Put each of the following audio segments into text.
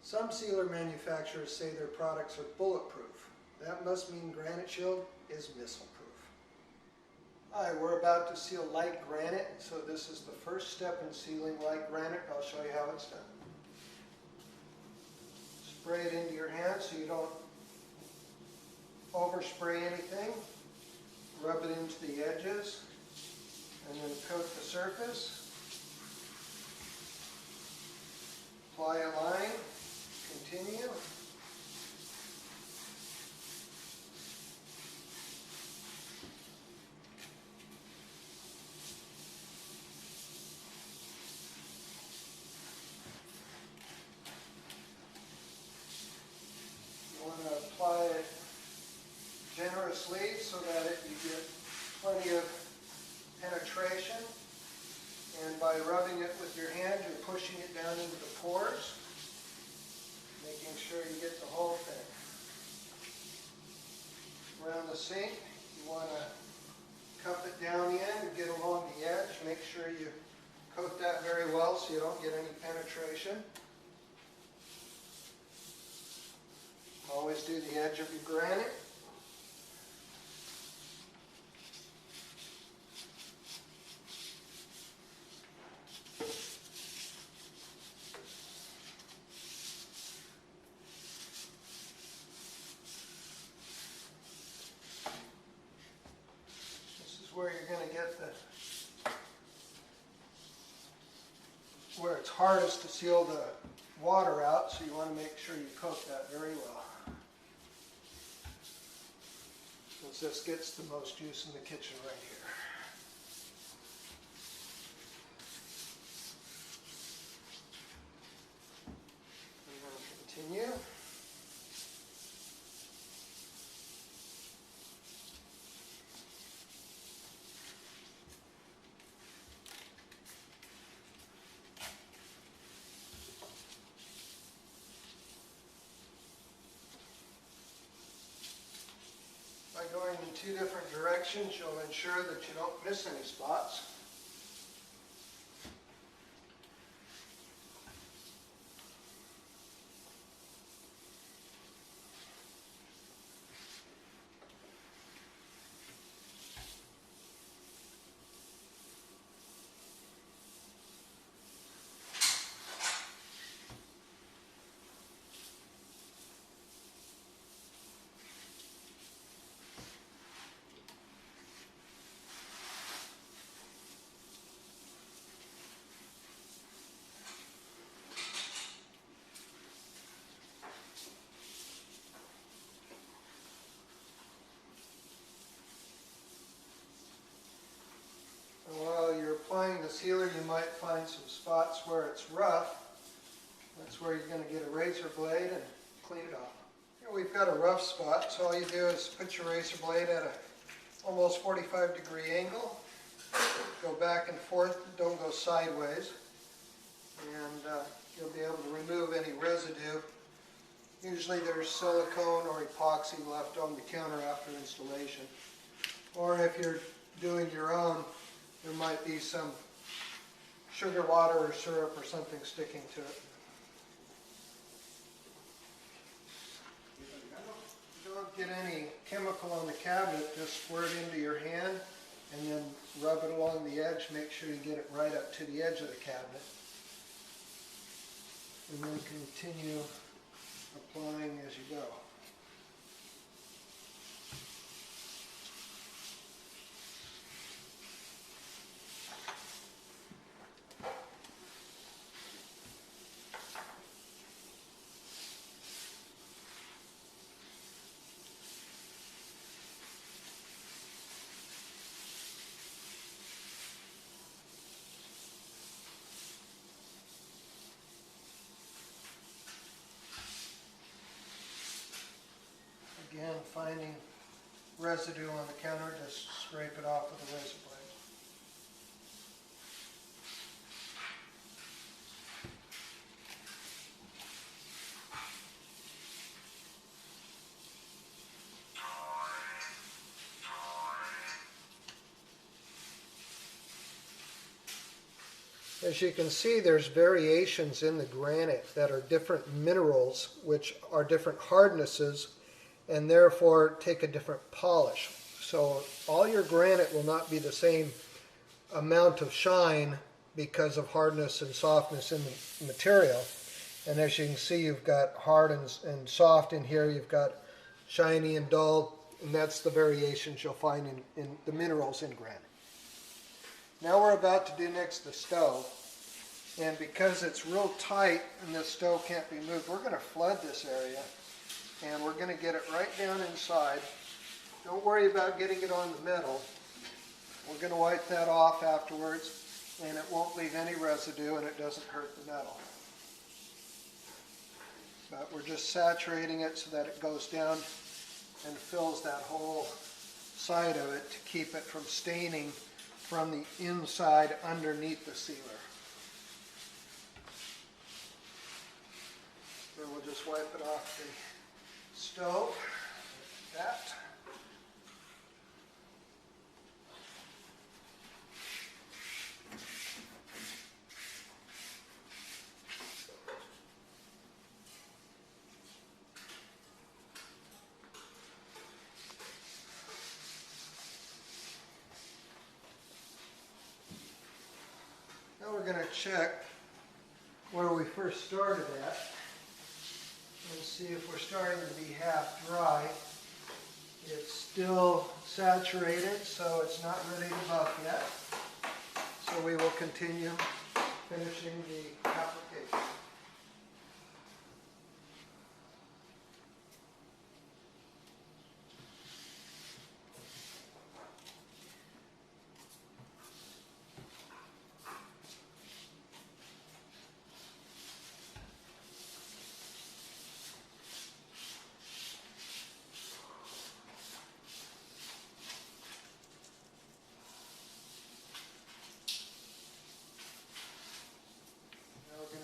Some sealer manufacturers say their products are bulletproof. That must mean Granite Shield is missile-proof. Hi, we're about to seal light granite, so this is the first step in sealing light granite. I'll show you how it's done. Spray it into your hand so you don't overspray anything. Rub it into the edges and then coat the surface. Apply a line. Continue. You want to apply it generously so that you get plenty of penetration. And by rubbing it with your hand, you're pushing it down into the pores, making sure you get the whole thing. Around the sink, you want to cup it down in and get along the edge. Make sure you coat that very well so you don't get any penetration. Always do the edge of your granite. Where you're going to get where it's hardest to seal the water out, so you want to make sure you coat that very well. Since this gets the most use in the kitchen right here. I'm going to continue. By going in two different directions, you'll ensure that you don't miss any spots. And while you're applying the sealer, you might find some spots where it's rough. That's where you're going to get a razor blade and clean it off. Here we've got a rough spot, so all you do is put your razor blade at a almost 45-degree angle. Go back and forth, don't go sideways. And you'll be able to remove any residue. Usually there's silicone or epoxy left on the counter after installation. Or if you're doing your own, there might be some sugar water or syrup or something sticking to it. If you don't get any chemical on the cabinet, just squirt it into your hand and then rub it along the edge. Make sure you get it right up to the edge of the cabinet. And then continue applying as you go. Again, finding residue on the counter, just scrape it off with a razor blade. As you can see, there's variations in the granite that are different minerals, which are different hardnesses, and therefore take a different polish. So all your granite will not be the same amount of shine because of hardness and softness in the material. And as you can see, you've got hard and soft in here, you've got shiny and dull, and that's the variations you'll find in the minerals in granite. Now we're about to do next the stove, and because it's real tight and this stove can't be moved, we're going to flood this area, and we're going to get it right down inside. Don't worry about getting it on the metal. We're going to wipe that off afterwards, and it won't leave any residue and it doesn't hurt the metal. But we're just saturating it so that it goes down and fills that whole side of it to keep it from staining from the inside underneath the sealer. Then we'll just wipe it off the stove like that. Now we're going to check where we first started at and see if we're starting to be half dry. It's still saturated, so it's not ready to buff yet. So we will continue finishing the application.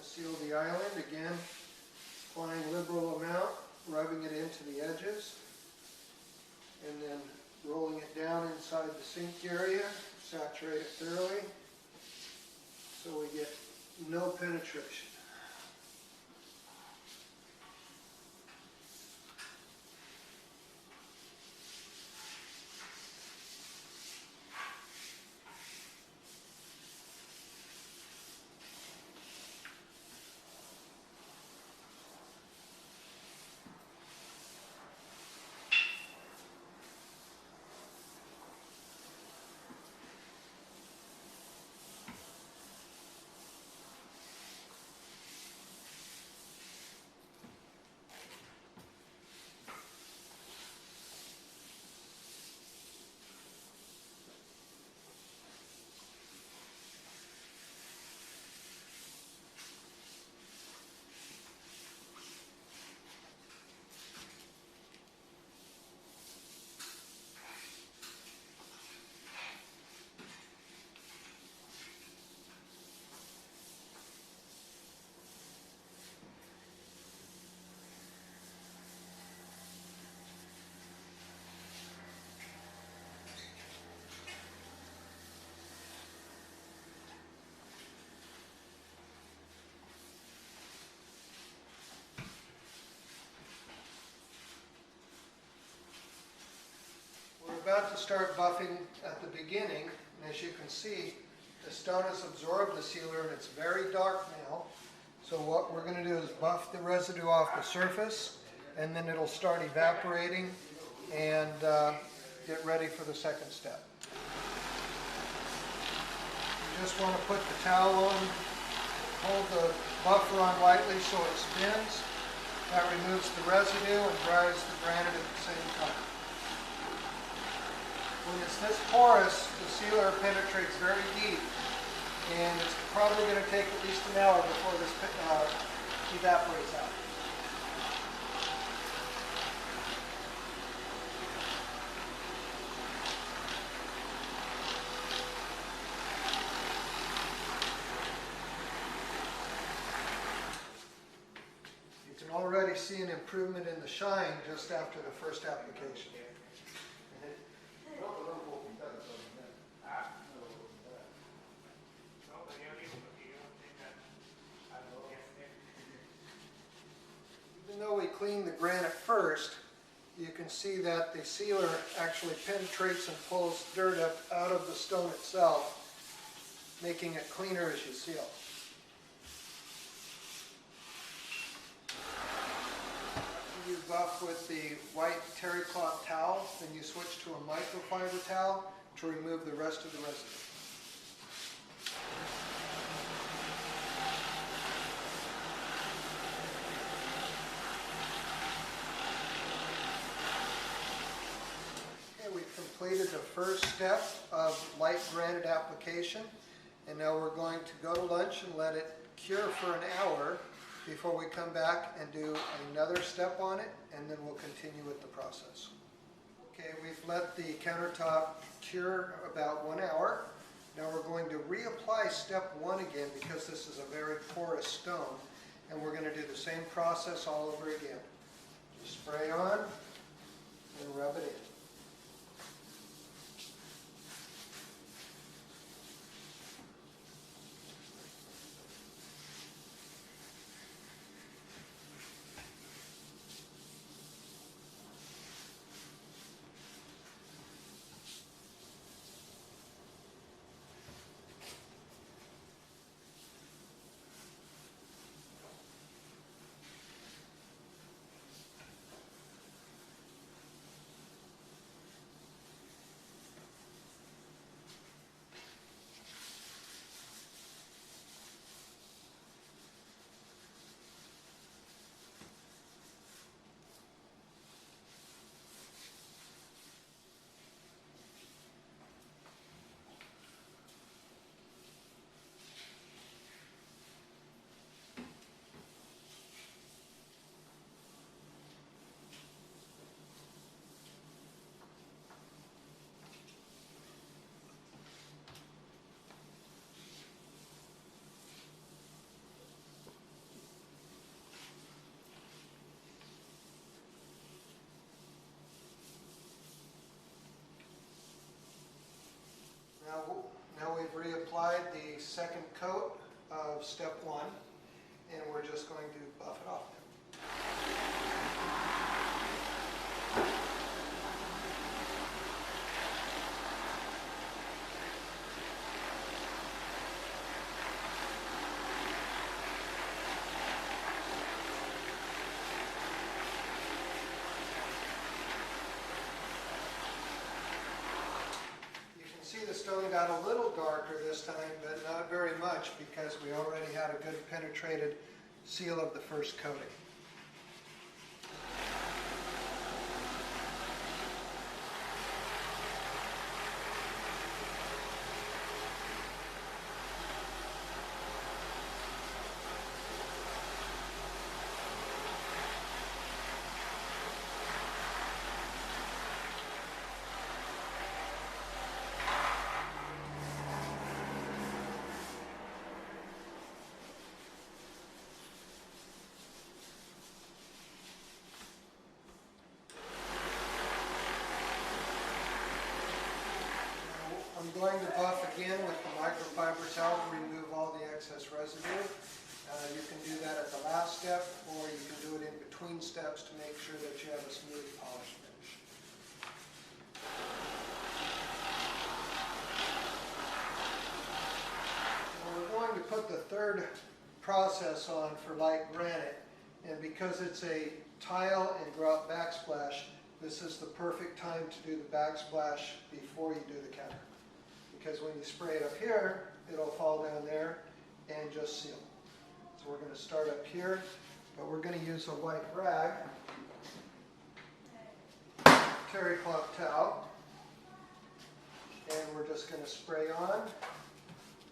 Seal the island again, applying liberal amount, rubbing it into the edges, and then rolling it down inside the sink area, saturate it thoroughly so we get no penetration. About to start buffing at the beginning, and as you can see, the stone has absorbed the sealer and it's very dark now. So what we're going to do is buff the residue off the surface, and then it'll start evaporating and get ready for the second step. You just want to put the towel on, hold the buffer on lightly so it spins. That removes the residue and dries the granite at the same time. When it's this porous, the sealer penetrates very deep, and it's probably going to take at least an hour before this evaporates out. You can already see an improvement in the shine just after the first application. clean the granite first, you can see that the sealer actually penetrates and pulls dirt up out of the stone itself, making it cleaner as you seal. You buff with the white terry cloth towel, then you switch to a microfiber towel to remove the rest of the residue. We've completed the first step of light granite application, and now we're going to go to lunch and let it cure for an hour before we come back and do another step on it, and then we'll continue with the process. Okay, we've let the countertop cure about 1 hour. Now we're going to reapply step 1 again because this is a very porous stone, and we're going to do the same process all over again. Just spray on and rub it in. Now we've reapplied the second coat of step 1, and we're just going to buff it off now. The stone got a little darker this time, but not very much because we already had a good penetrated seal of the first coating. I'm going to buff again with the microfiber towel to remove all the excess residue. You can do that at the last step, or you can do it in between steps to make sure that you have a smooth polish finish. Well, we're going to put the third process on for light granite, and because it's a tile and grout backsplash, this is the perfect time to do the backsplash before you do the counter. Because when you spray it up here, it'll fall down there and just seal. So we're going to start up here, but we're going to use a white rag, terry cloth towel, and we're just going to spray on.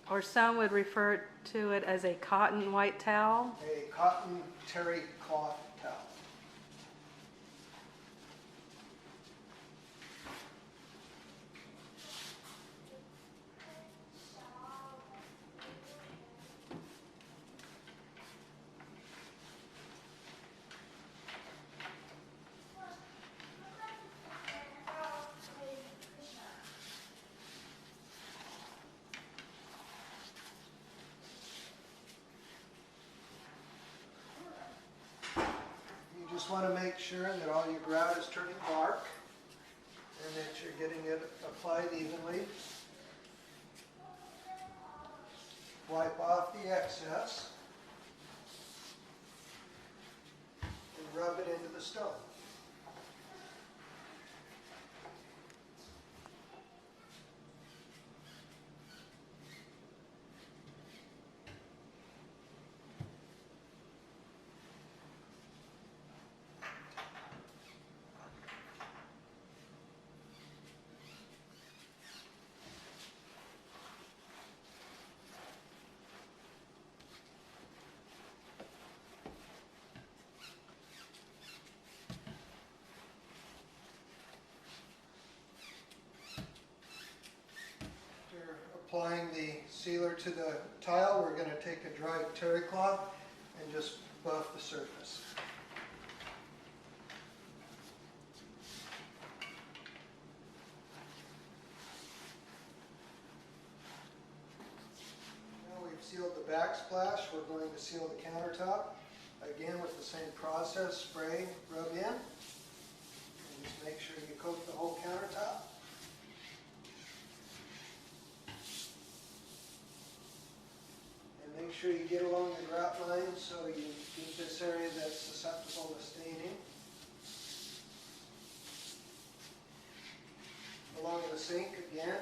Or some would refer to it as a cotton white towel. A cotton terry cloth towel. just want to make sure that all your grout is turning dark and that you're getting it applied evenly. Wipe off the excess and rub it into the stone. Applying the sealer to the tile, we're going to take a dry terry cloth and just buff the surface. Now we've sealed the backsplash, we're going to seal the countertop. Again with the same process, spray, rub in, and just make sure you coat the whole countertop. Make sure you get along the grout line so you keep this area that's susceptible to staining. Along the sink again,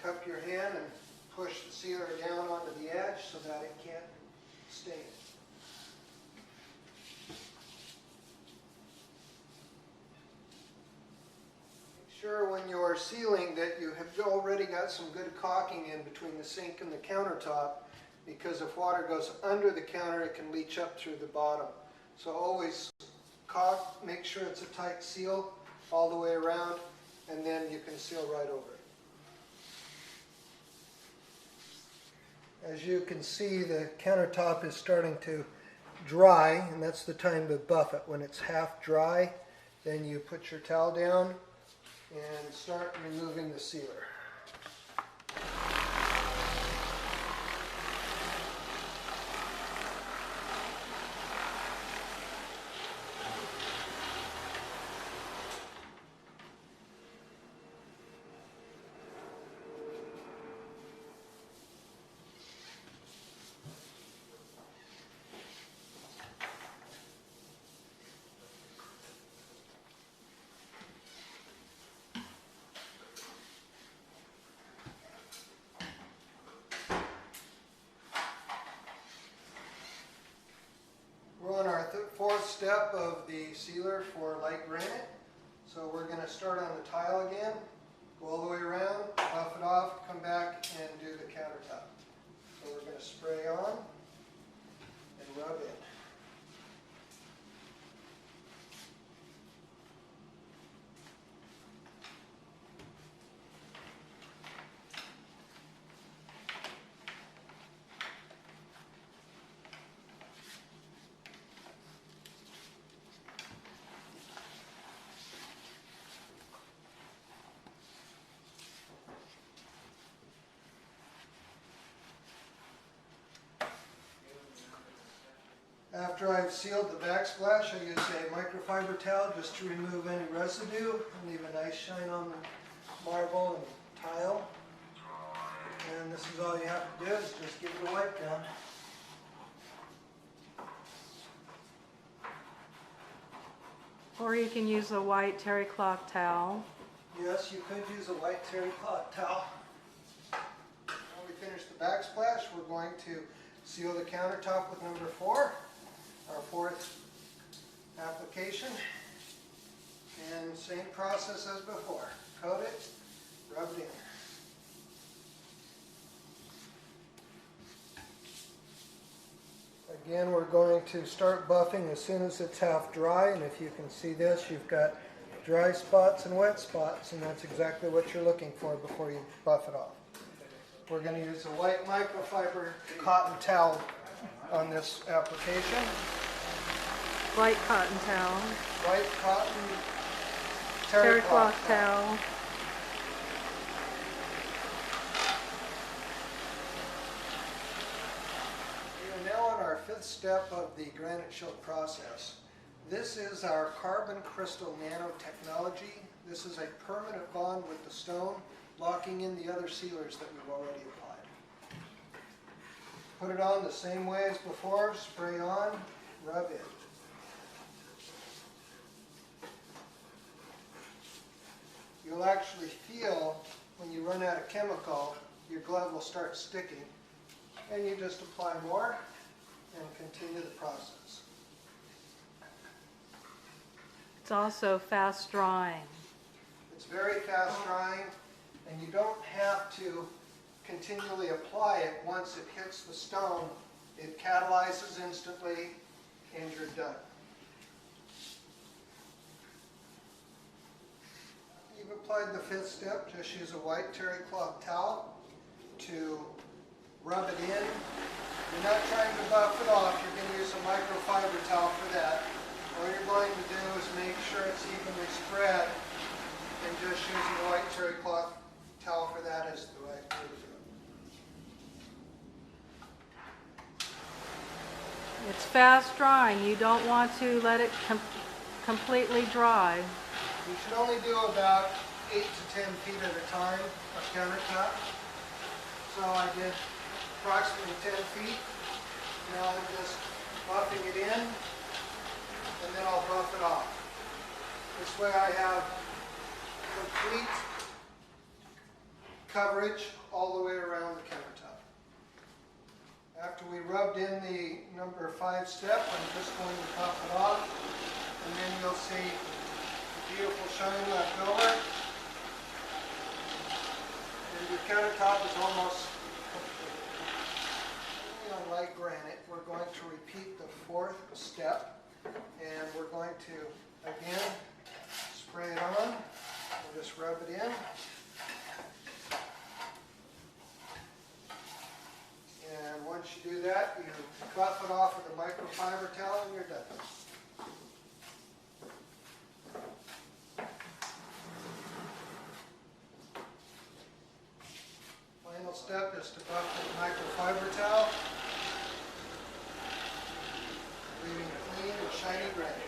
cup your hand and push the sealer down onto the edge so that it can't stain. Make sure when you're sealing that you have already got some good caulking in between the sink and the countertop, because if water goes under the counter, it can leach up through the bottom. So always caulk, make sure it's a tight seal all the way around, and then you can seal right over it. As you can see, the countertop is starting to dry, and that's the time to buff it. When it's half dry, then you put your towel down and start removing the sealer. We're on our fourth step of the sealer for light granite. So we're going to start on the tile again, go all the way around, buff it off, come back and do the countertop. So we're going to spray on and rub in. After I've sealed the backsplash, I use a microfiber towel just to remove any residue and leave a nice shine on the marble and tile. And this is all you have to do is just give it a wipe down. Or you can use a white terry cloth towel. Yes, you could use a white terry cloth towel. When we finish the backsplash, we're going to seal the countertop with number 4. Our fourth application, and same process as before. Coat it, rub it in. Again, we're going to start buffing as soon as it's half dry, and if you can see this, you've got dry spots and wet spots, and that's exactly what you're looking for before you buff it off. We're going to use a white microfiber cotton towel on this application. White cotton towel. White cotton Terry cloth towel. We are now on our 5th step of the granite shield process. This is our carbon crystal nanotechnology. This is a permanent bond with the stone, locking in the other sealers that we've already applied. Put it on the same way as before, spray on, rub in. You'll actually feel when you run out of chemical, your glove will start sticking, and you just apply more and continue the process. It's also fast drying. It's very fast drying, and you don't have to continually apply it once it hits the stone. It catalyzes instantly, and you're done. You've applied the fifth step. Just use a white terry cloth towel to rub it in. You're not trying to buff it off. You're going to use a microfiber towel for that. All you're going to do is make sure it's evenly spread, and just using a white terry cloth towel for that is the right way to do it. It's fast drying. You don't want to let it completely dry. You should only do about 8 to 10 feet at a time of countertop. So I did approximately 10 feet. Now I'm just buffing it in, and then I'll buff it off. This way I have complete coverage all the way around the countertop. After we rubbed in the number 5 step, I'm just going to buff it off, and then you'll see the beautiful shine left over. And your countertop is almost complete. On light granite, we're going to repeat the 4th step, and we're going to again spray it on and just rub it in. And once you do that, you buff it off with a microfiber towel and you're done. Final step is to buff with a microfiber towel, leaving a clean and shiny granite.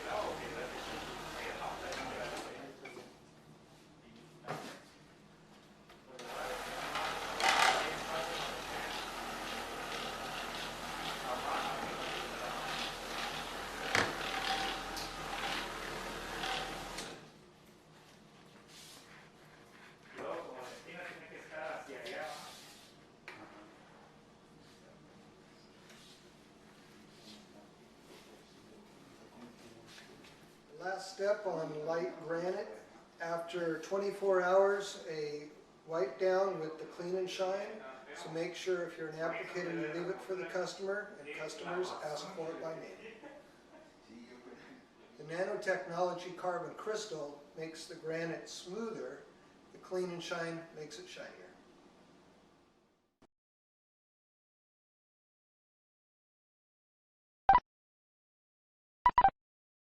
Last step on light granite. After 24 hours, a wipe down with the clean and shine. So make sure if you're an applicator, you leave it for the customer, and customers ask for it by name. The nanotechnology carbon crystal makes the granite smoother. The clean and shine makes it shinier.